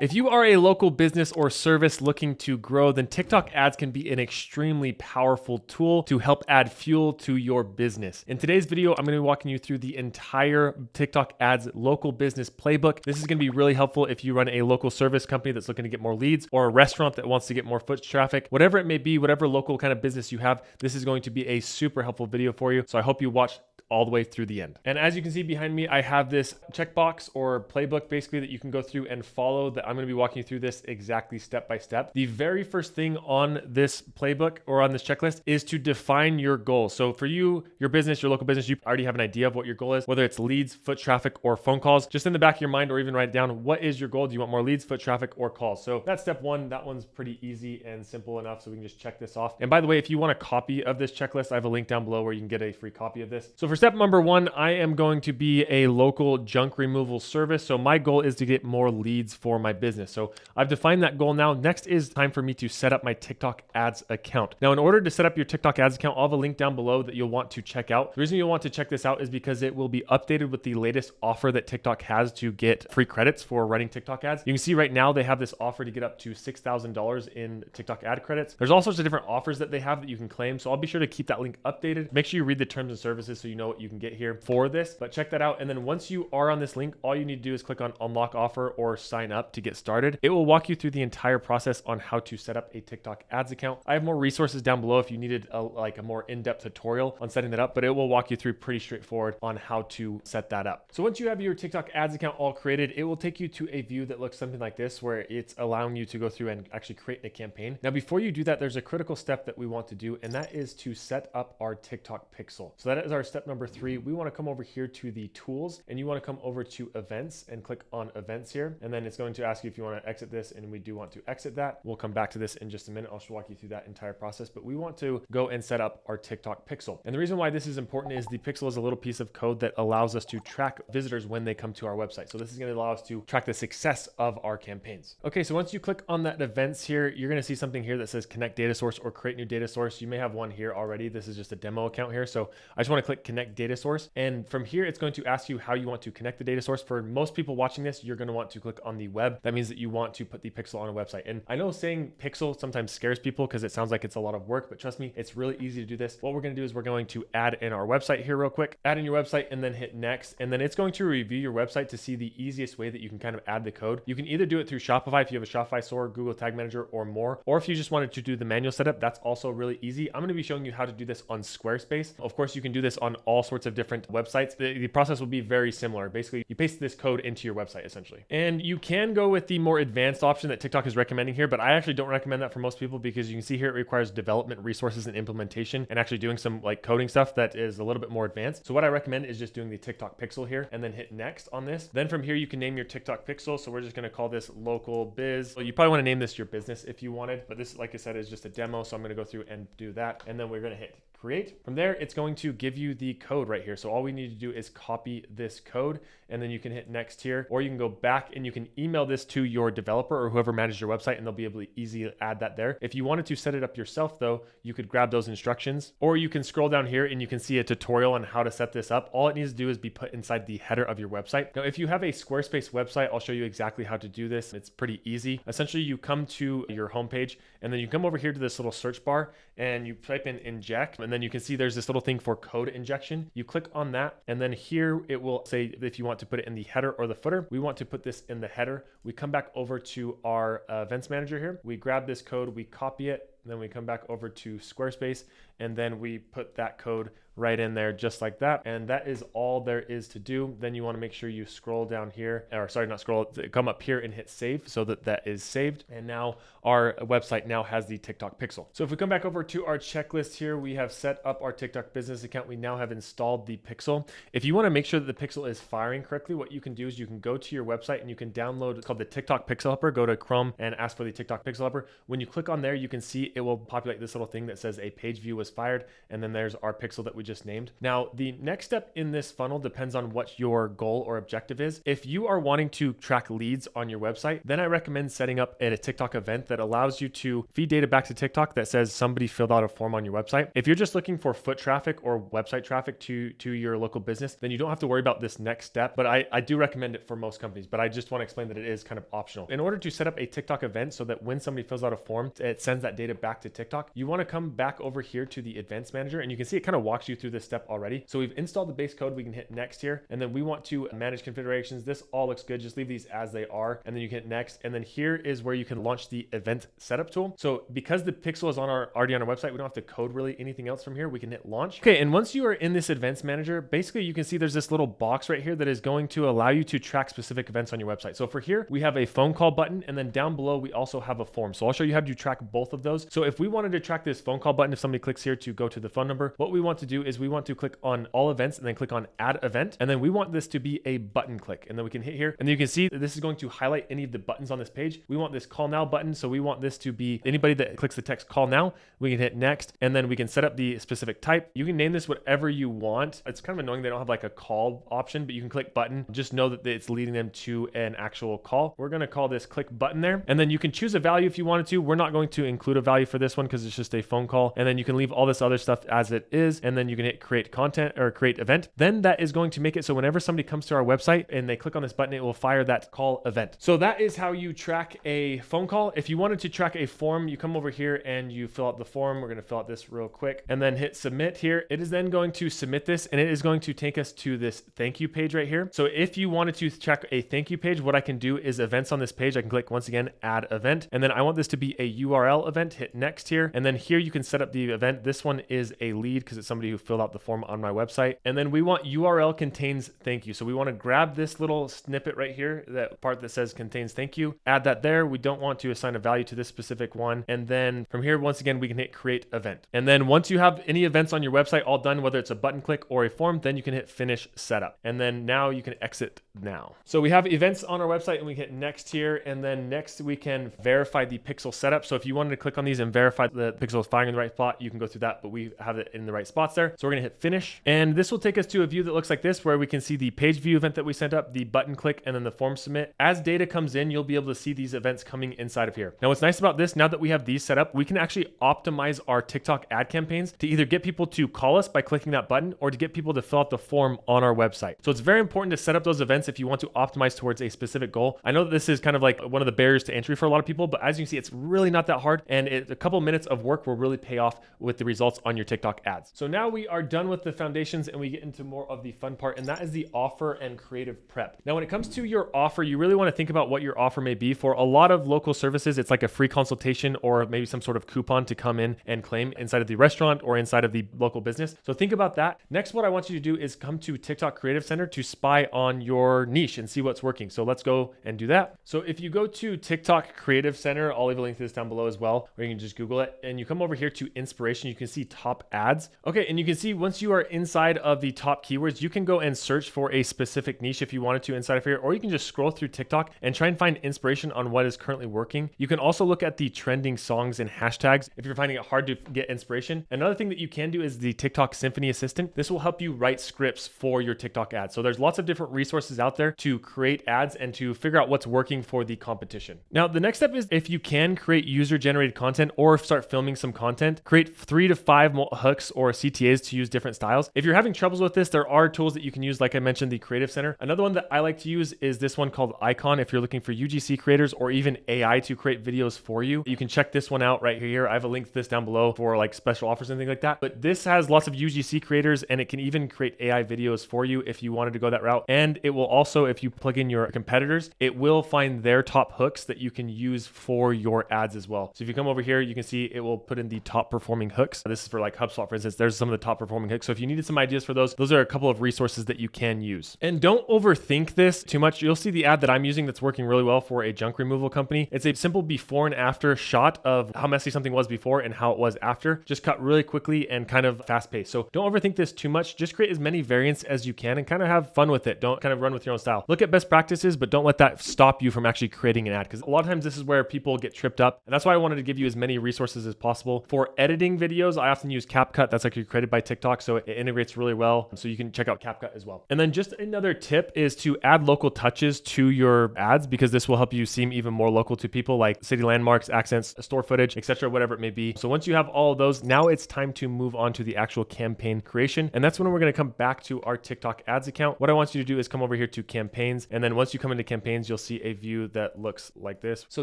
If you are a local business or service looking to grow, then TikTok ads can be an extremely powerful tool to help add fuel to your business. In today's video, I'm going to be walking you through the entire TikTok ads local business playbook. This is going to be really helpful if you run a local service company that's looking to get more leads, or a restaurant that wants to get more foot traffic, whatever it may be, whatever local kind of business you have. This is going to be a super helpful video for you. So I hope you watch all the way through the end. And as you can see behind me, I have this checkbox or playbook basically that you can go through and follow. That I'm going to be walking you through this exactly step by step. The very first thing on this playbook or on this checklist is to define your goal. So for you, your business, your local business, you already have an idea of what your goal is, whether it's leads, foot traffic, or phone calls. Just in the back of your mind, or even write down, what is your goal? Do you want more leads, foot traffic, or calls? So that's step one. That one's pretty easy and simple enough, so we can just check this off. And by the way, if you want a copy of this checklist, I have a link down below where you can get a free copy of this. So for step number one, I am going to be a local junk removal service. So my goal is to get more leads for my business. So I've defined that goal now. Next is time for me to set up my TikTok ads account. Now, in order to set up your TikTok ads account, I'll have a link down below that you'll want to check out. The reason you'll want to check this out is because it will be updated with the latest offer that TikTok has to get free credits for running TikTok ads. You can see right now they have this offer to get up to $6,000 in TikTok ad credits. There's all sorts of different offers that they have that you can claim. So I'll be sure to keep that link updated. Make sure you read the terms and services so you know what you can get here for this, but check that out. And then once you are on this link, all you need to do is click on unlock offer or sign up to get started. It will walk you through the entire process on how to set up a TikTok ads account. I have more resources down below if you needed a more in-depth tutorial on setting that up, but it will walk you through pretty straightforward on how to set that up. So once you have your TikTok ads account all created, it will take you to a view that looks something like this, where it's allowing you to go through and actually create a campaign. Now, before you do that, there's a critical step that we want to do, and that is to set up our TikTok pixel. So that is our step number 3. We want to come over here to the tools, and you want to come over to events and click on events here. And then it's going to ask you if you want to exit this, and we do want to exit that. We'll come back to this in just a minute. I'll just walk you through that entire process, but we want to go and set up our TikTok pixel. And the reason why this is important is the pixel is a little piece of code that allows us to track visitors when they come to our website. So this is going to allow us to track the success of our campaigns. Okay, so once you click on that events here, you're going to see something here that says connect data source or create new data source. You may have one here already. This is just a demo account here. So I just want to click connect data source. And from here, it's going to ask you how you want to connect the data source. For most people watching this, you're going to want to click on the web. That means that you want to put the pixel on a website. And I know saying pixel sometimes scares people because it sounds like it's a lot of work, but trust me, it's really easy to do this. What we're going to do is we're going to add in our website here real quick, add in your website, and then hit next. And then it's going to review your website to see the easiest way that you can kind of add the code. You can either do it through Shopify if you have a Shopify store, Google Tag Manager, or more, or if you just wanted to do the manual setup, that's also really easy. I'm going to be showing you how to do this on Squarespace. Of course, you can do this on all sorts of different websites. The process will be very similar. Basically, you paste this code into your website essentially. And you can go with the more advanced option that TikTok is recommending here, but I actually don't recommend that for most people because you can see here it requires development resources and implementation and actually doing some like coding stuff that is a little bit more advanced. So what I recommend is just doing the TikTok pixel here and then hit next on this. Then from here, you can name your TikTok pixel. So we're just going to call this local biz. So you probably want to name this your business if you wanted, but this, like I said, is just a demo. So I'm going to go through and do that. And then we're going to hit create. From there, it's going to give you the code right here. So all we need to do is copy this code, and then you can hit next here, or you can go back and you can email this to your developer or whoever manages your website, and they'll be able to easily add that there. If you wanted to set it up yourself though, you could grab those instructions, or you can scroll down here and you can see a tutorial on how to set this up. All it needs to do is be put inside the header of your website. Now, if you have a Squarespace website, I'll show you exactly how to do this. It's pretty easy. Essentially, you come to your homepage and then you come over here to this little search bar and you type in inject, and then you can see there's this little thing for code injection. You click on that, and then here it will say if you want to put it in the header or the footer. We want to put this in the header. We come back over to our events manager here. We grab this code, we copy it, then we come back over to Squarespace, and then we put that code right in there just like that. And that is all there is to do. Then you want to make sure you scroll down here, or sorry, not scroll, come up here and hit save so that that is saved. And now our website now has the TikTok pixel. So if we come back over to our checklist here, we have set up our TikTok business account. We now have installed the pixel. If you want to make sure that the pixel is firing correctly, what you can do is you can go to your website and you can download, it's called the TikTok Pixel Helper. Go to Chrome and ask for the TikTok Pixel Helper. When you click on there, you can see it will populate this little thing that says a page view was fired. And then there's our pixel that we just named. Now, the next step in this funnel depends on what your goal or objective is. If you are wanting to track leads on your website, then I recommend setting up a TikTok event that allows you to feed data back to TikTok that says somebody filled out a form on your website. If you're just looking for foot traffic or website traffic to your local business, then you don't have to worry about this next step, but I do recommend it for most companies, but I just want to explain that it is kind of optional. In order to set up a TikTok event so that when somebody fills out a form, it sends that data back to TikTok, you want to come back over here to the events manager, and you can see it kind of walks you through this step already. So we've installed the base code, we can hit next here, and then we want to manage configurations. This all looks good. Just leave these as they are, and then you can hit next. And then here is where you can launch the event setup tool. So because the pixel is already on our website, we don't have to code really anything else from here. We can hit launch. Okay, and once you are in this events manager, basically you can see there's this little box right here that is going to allow you to track specific events on your website. So for here, we have a phone call button, and then down below, we also have a form. So I'll show you how to track both of those. So if we wanted to track this phone call button, if somebody clicks here to go to the phone number, what we want to do is we want to click on all events and then click on add event. And then we want this to be a button click. And then we can hit here, and then you can see that this is going to highlight any of the buttons on this page. We want this call now button. So we want this to be anybody that clicks the text call now. We can hit next, and then we can set up the specific type. You can name this whatever you want. It's kind of annoying they don't have like a call option, but you can click button. Just know that it's leading them to an actual call. We're going to call this click button there. And then you can choose a value if you wanted to. We're not going to include a value for this one because it's just a phone call. And then you can leave all this other stuff as it is. And then you can hit create content or create event. Then that is going to make it so whenever somebody comes to our website and they click on this button, it will fire that call event. So that is how you track a phone call. If you wanted to track a form, you come over here and you fill out the form. We're going to fill out this real quick and then hit submit here. It is then going to submit this, and it is going to take us to this thank you page right here. So if you wanted to track a thank you page, what I can do is events on this page. I can click once again, add event. And then I want this to be a URL event, hit next here. And then here you can set up the event. This one is a lead because it's somebody who filled out the form on my website. And then we want URL contains thank you. So we want to grab this little snippet right here, that part that says contains thank you, add that there. We don't want to assign a value to this specific one. And then from here, once again, we can hit create event. And then once you have any events on your website all done, whether it's a button click or a form, then you can hit finish setup. And then now you can exit now. So we have events on our website, and we hit next here. And then next we can verify the pixel setup. So if you wanted to click on these and verify the pixel is firing in the right spot, you can go through that, but we have it in the right spots there. So we're gonna hit finish. And this will take us to a view that looks like this, where we can see the page view event that we sent up, the button click, and then the form submit. As data comes in, you'll be able to see these events coming inside of here. Now, what's nice about this, now that we have these set up, we can actually optimize our TikTok ad campaigns to either get people to call us by clicking that button or to get people to fill out the form on our website. So it's very important to set up those events if you want to optimize towards a specific goal. I know that this is kind of like one of the barriers to entry for a lot of people, but as you can see, it's really not that hard, and a couple minutes of work will really pay off with the results on your TikTok ads. So now we are done with the foundations, and we get into more of the fun part, and that is the offer and creative prep. Now, when it comes to your offer, you really want to think about what your offer may be. For a lot of local services, it's like a free consultation or maybe some sort of coupon to come in and claim inside of the restaurant or inside of the local business. So think about that. Next, what I want you to do is come to TikTok Creative Center to spy on your niche and see what's working. So let's go and do that. So if you go to TikTok Creative Center, I'll leave a link to this down below as well, or you can just Google it, and you come over here to inspiration, you can see top ads. Okay, and you can see once you are inside of the top keywords, you can go and search for a specific niche if you wanted to inside of here, or you can just scroll through TikTok and try and find inspiration on what is currently working. You can also look at the trending songs and hashtags if you're finding it hard to get inspiration. Another thing that you can do is the TikTok Symphony Assistant. This will help you write scripts for your TikTok ads. So there's lots of different resources out there to create ads and to figure out what's working for the competition. Now, the next step is if you can create user-generated content or start filming some content, create 3 to 5 hooks or CTAs to use different styles. If you're having troubles with this, there are tools that you can use. Like I mentioned, the Creative Center. Another one that I like to use is this one called Icon. If you're looking for UGC creators or even AI to create videos for you, you can check this one out right here. I have a link to this down below for like special offers and things like that. But this has lots of UGC creators, and it can even create AI videos for you if you wanted to go that route. And it will also, if you plug in your competitors, it will find their top hooks that you can use for your ads as well. So if you come over here, you can see it will put in the top performing hooks. This is for like HubSpot, for instance. There's some of the top performing hooks. So if you needed some ideas for those are a couple of resources that you can use. And don't overthink this too much. You'll see the ad that I'm using that's working really well for a junk removal company. It's a simple before and after shot of how messy something was before and how it was after. Just cut really quickly and kind of fast paced. So don't overthink this too much. Just create as many variants as you can and kind of have fun with it. Don't kind of run with your own style. Look at best practices, but don't let that stop you from actually creating an ad, because a lot of times this is where people get tripped up. And that's why I wanted to give you as many resources as possible. For editing videos, I often use CapCut. That's like your creative created by TikTok, so it integrates really well. So you can check out CapCut as well. And then just another tip is to add local touches to your ads, because this will help you seem even more local to people, like city landmarks, accents, store footage, etc., whatever it may be. So once you have all of those, now it's time to move on to the actual campaign creation. And that's when we're going to come back to our TikTok ads account. What I want you to do is come over here to campaigns. And then once you come into campaigns, you'll see a view that looks like this. So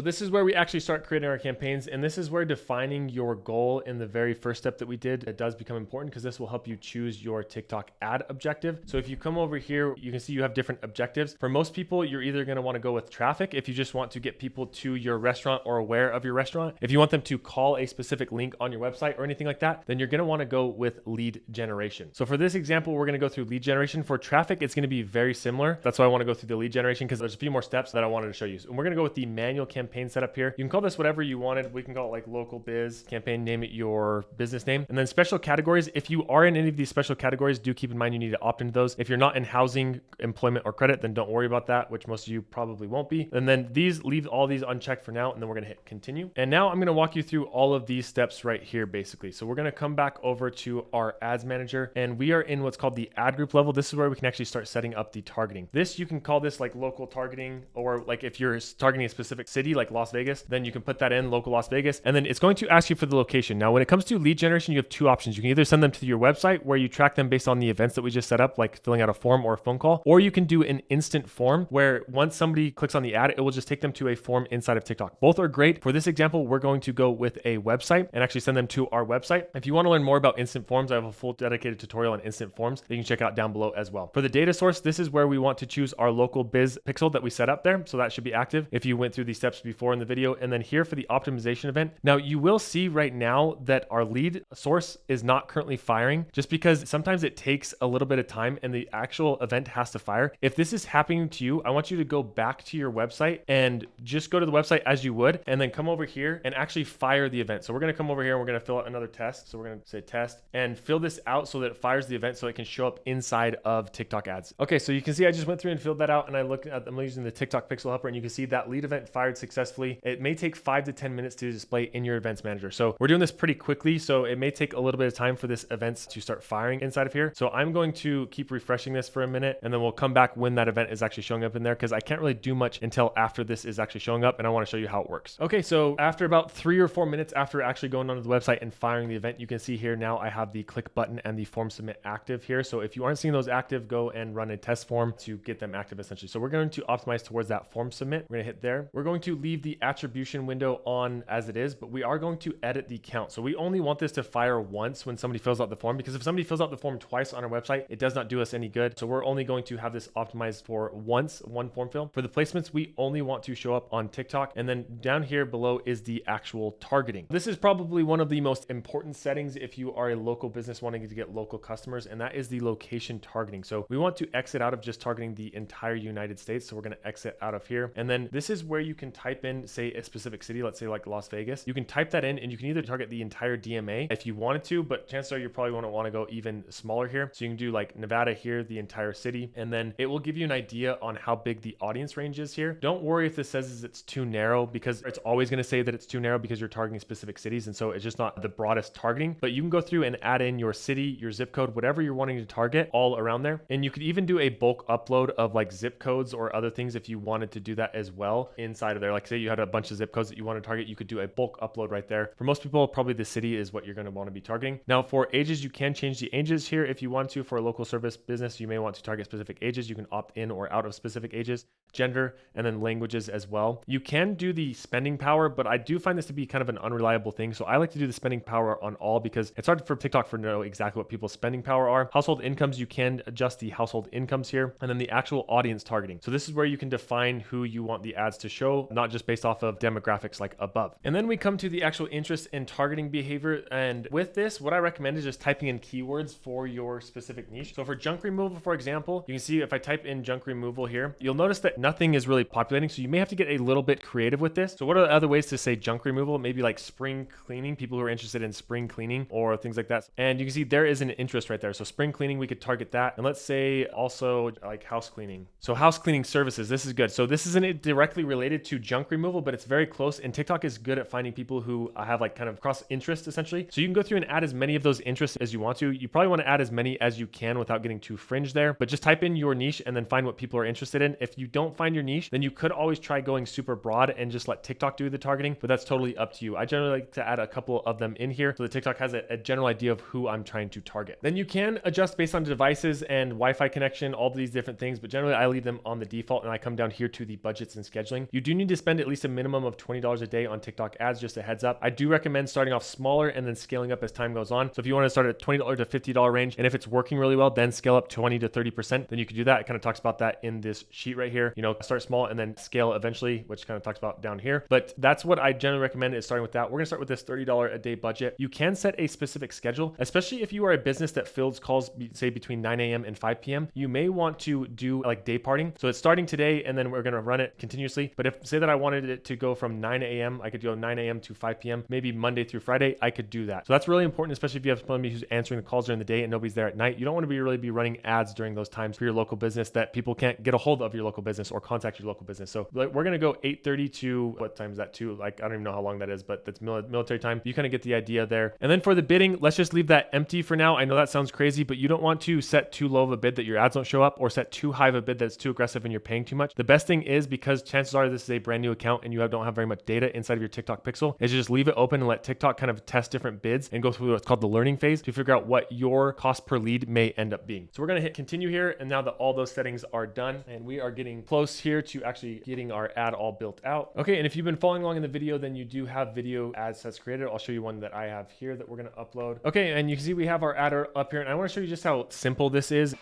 this is where we actually start creating our campaigns. And this is where defining your goal in the very first step that we did, it does become important, because this will help you choose your TikTok ad objective. So if you come over here, you can see you have different objectives. For most people, you're either going to want to go with traffic if you just want to get people to your restaurant or aware of your restaurant. If you want them to call a specific link on your website or anything like that, then you're going to want to go with lead generation. So for this example, we're going to go through lead generation. For traffic, it's going to be very similar. That's why I want to go through the lead generation, because there's a few more steps that I wanted to show you. So we're going to go with the manual campaign setup here. You can call this whatever you wanted. We can call it like local biz campaign, name it your business name. And then special categories. If you are in any of these special categories, do keep in mind you need to opt into those. If you're not in housing, employment, or credit, then don't worry about that, which most of you probably won't be. And then these, leave all these unchecked for now, and then we're going to hit continue. And now I'm going to walk you through all of these steps right here, basically. So we're going to come back over to our ads manager, and we are in what's called the ad group level. This is where we can actually start setting up the targeting. This, you can call this like local targeting, or like if you're targeting a specific city like Las Vegas, then you can put that in local Las Vegas, and then it's going to ask you for the location. Now, when it comes to lead generation, you have two options. You can either send them to your website where you track them based on the events that we just set up, like filling out a form or a phone call, or you can do an instant form where once somebody clicks on the ad, it will just take them to a form inside of TikTok. Both are great. For this example, we're going to go with a website and actually send them to our website. If you want to learn more about instant forms, I have a full dedicated tutorial on instant forms that you can check out down below as well. For the data source, this is where we want to choose our local biz pixel that we set up there. So that should be active if you went through these steps before in the video. And then here for the optimization event. Now you will see right now that our lead source is not currently firing, just because sometimes it takes a little bit of time and the actual event has to fire. If this is happening to you, I want you to go back to your website and just go to the website as you would, and then come over here and actually fire the event. So we're going to come over here and we're going to fill out another test. So we're going to say test and fill this out so that it fires the event so it can show up inside of TikTok ads. Okay, so you can see I just went through and filled that out, and I'm using the TikTok pixel helper, and you can see that lead event fired successfully. It may take 5 to 10 minutes to display in your events manager. So we're doing this pretty quickly, so it may take a little bit of time for this events to start firing inside of here. So I'm going to keep refreshing this for a minute, and then we'll come back when that event is actually showing up in there, because I can't really do much until after this is actually showing up, and I want to show you how it works. Okay, so after about 3 or 4 minutes after actually going onto the website and firing the event, you can see here now I have the click button and the form submit active here. So if you aren't seeing those active, go and run a test form to get them active essentially. So we're going to optimize towards that form submit. We're going to hit there. We're going to leave the attribution window on as it is, but we are going to edit the count. So we only want this to fire once when somebody fills out the form, because if somebody fills out the form twice on our website, it does not do us any good. So we're only going to have this optimized for once, one form fill. For the placements, we only want to show up on TikTok. And then down here below is the actual targeting. This is probably one of the most important settings if you are a local business wanting to get local customers, and that is the location targeting. So we want to exit out of just targeting the entire United States. So we're going to exit out of here. And then this is where you can type in, say, a specific city, let's say like Las Vegas. You can type that in and you can either target the entire DMA if you wanted to, but chances are you probably won't want to go even smaller here. So you can do like Nevada here, the entire city, and then it will give you an idea on how big the audience range is here. Don't worry if this says it's too narrow, because it's always going to say that it's too narrow because you're targeting specific cities. And so it's just not the broadest targeting, but you can go through and add in your city, your zip code, whatever you're wanting to target all around there. And you could even do a bulk upload of like zip codes or other things if you wanted to do that as well inside of there. Like say you had a bunch of zip codes that you want to target, you could do a bulk upload right there. For most people, probably the city is what you're going to want to be targeting. Now for ages, you can change the ages here if you want to. For a local service business, you may want to target specific ages. You can opt in or out of specific ages, gender, and then languages as well. You can do the spending power, but I do find this to be kind of an unreliable thing. So I like to do the spending power on all, because it's hard for TikTok to know exactly what people's spending power are. Household incomes, you can adjust the household incomes here, and then the actual audience targeting. So this is where you can define who you want the ads to show, not just based off of demographics like above. And then we come to the actual interest in targeting behavior. And with this, what I recommend is just typing in keywords for your specific niche. So for junk removal, for example, you can see if I type in junk removal here, you'll notice that nothing is really populating. So you may have to get a little bit creative with this. So what are the other ways to say junk removal? Maybe like spring cleaning, people who are interested in spring cleaning or things like that. And you can see there is an interest right there. So spring cleaning, we could target that. And let's say also like house cleaning. So house cleaning services, this is good. So this isn't directly related to junk removal, but it's very close. And TikTok is good at finding people who have like kind of cross interest essentially. So you can go through and add as many of those interests interest as you want to. You probably want to add as many as you can without getting too fringe there, but just type in your niche and then find what people are interested in. If you don't find your niche, then you could always try going super broad and just let TikTok do the targeting, but that's totally up to you. I generally like to add a couple of them in here so that TikTok has a general idea of who I'm trying to target. Then you can adjust based on devices and Wi-Fi connection, all these different things, but generally I leave them on the default and I come down here to the budgets and scheduling. You do need to spend at least a minimum of $20 a day on TikTok ads, just a heads up. I do recommend starting off smaller and then scaling up as time goes on. So if you want to start at $20 to $50 range, and if it's working really well, then scale up 20 to 30%, then you could do that. It kind of talks about that in this sheet right here. You know, start small and then scale eventually, which kind of talks about down here. But that's what I generally recommend, is starting with that. We're gonna start with this $30 a day budget. You can set a specific schedule, especially if you are a business that fields calls, say between 9 a.m. and 5 p.m. You may want to do like day parting. So it's starting today and then we're gonna run it continuously. But if say that I wanted it to go from 9 a.m., I could go 9 a.m. to 5 p.m., maybe Monday through Friday, I could do that. So that's really important, especially if you have somebody who's answering the calls during the day and nobody's there at night. You don't want to really be running ads during those times for your local business that people can't get a hold of your local business or contact your local business. So like, we're gonna go 8:30 to, what time is that to? Like, I don't even know how long that is, but that's military time. You kind of get the idea there. And then for the bidding, let's just leave that empty for now. I know that sounds crazy, but you don't want to set too low of a bid that your ads don't show up, or set too high of a bid that's too aggressive and you're paying too much. The best thing is, because chances are this is a brand new account and you don't have very much data inside of your TikTok pixel, is you just leave it open and let TikTok kind of test different bids and go through what's called the learning phase to figure out what your cost per lead may end up being. So we're going to hit continue here. And now that all those settings are done and we are getting close here to actually getting our ad all built out. Okay. And if you've been following along in the video, then you do have video ad sets created. I'll show you one that I have here that we're going to upload. Okay. And you can see we have our ad up here, and I want to show you just how simple this is.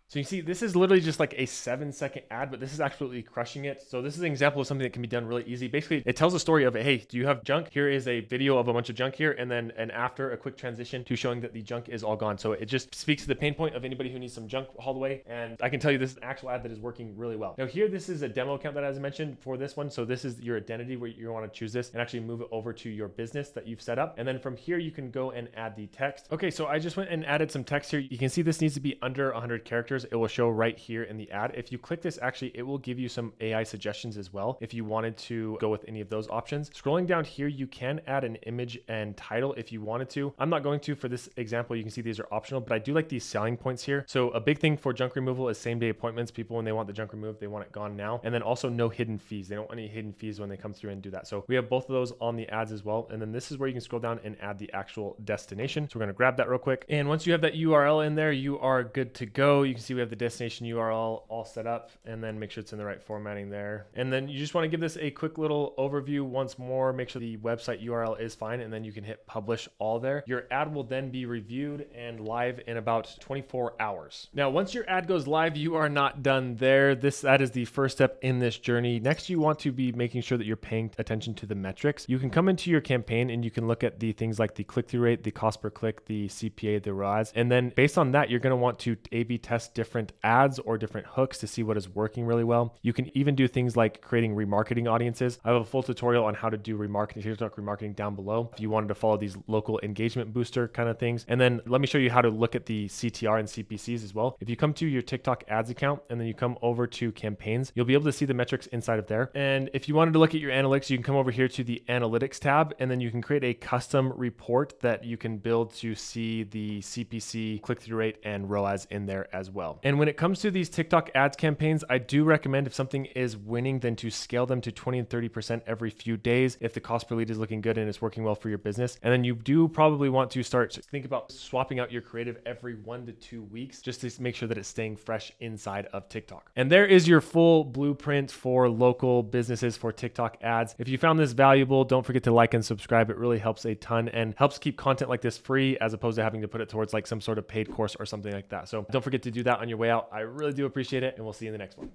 So you see, this is literally just like a 7-second ad, but this is absolutely crushing it. So this is an example of something that can be done really easy. Basically, it tells a story of, hey, do you have junk? Here is a video of a bunch of junk here, and then after a quick transition to showing that the junk is all gone. So it just speaks to the pain point of anybody who needs some junk hauled away. And I can tell you this is an actual ad that is working really well. Now here, this is a demo account that I mentioned for this one. So this is your identity where you want to choose this and actually move it over to your business that you've set up. And then from here, you can go and add the text. Okay, so I just went and added some text here. You can see this needs to be under 100 characters. It will show right here in the ad. If you click this, actually, it will give you some AI suggestions as well if you wanted to go with any of those options. Scrolling down here, you can add an image and title if you wanted to. I'm not going to for this example. You can see these are optional, but I do like these selling points here. So a big thing for junk removal is same day appointments. People, when they want the junk removed, they want it gone now. And then also no hidden fees. They don't want any hidden fees when they come through and do that. So we have both of those on the ads as well. And then this is where you can scroll down and add the actual destination. So we're going to grab that real quick. And once you have that URL in there, you are good to go. You can see we have the destination URL all set up, and then make sure it's in the right formatting there. And then you just want to give this a quick little overview once more, make sure the website URL is fine, and then you can hit publish all there. Your ad will then be reviewed and live in about 24 hours. Now, once your ad goes live, you are not done there. That is the first step in this journey. Next, you want to be making sure that you're paying attention to the metrics. You can come into your campaign and you can look at the things like the click-through rate, the cost per click, the CPA, the ROAS, and then based on that, you're going to want to A/B test different ads or different hooks to see what is working really well. You can even do things like creating remarketing audiences. I have a full tutorial on how to do remarketing, TikTok remarketing down below if you wanted to follow these local engagement booster kind of things. And then let me show you how to look at the CTR and CPCs as well. If you come to your TikTok ads account and then you come over to campaigns, you'll be able to see the metrics inside of there. And if you wanted to look at your analytics, you can come over here to the analytics tab, and then you can create a custom report that you can build to see the CPC, click-through rate, and ROAS in there as well. And when it comes to these TikTok ads campaigns, I do recommend if something is winning, then to scale them to 20 and 30% every few days if the cost per lead is looking good and it's working well for your business. And then you do probably want to start to think about swapping out your creative every 1 to 2 weeks just to make sure that it's staying fresh inside of TikTok. And there is your full blueprint for local businesses for TikTok ads. If you found this valuable, don't forget to like and subscribe. It really helps a ton and helps keep content like this free as opposed to having to put it towards like some sort of paid course or something like that. So don't forget to do that on your way out. I really do appreciate it, and we'll see you in the next one.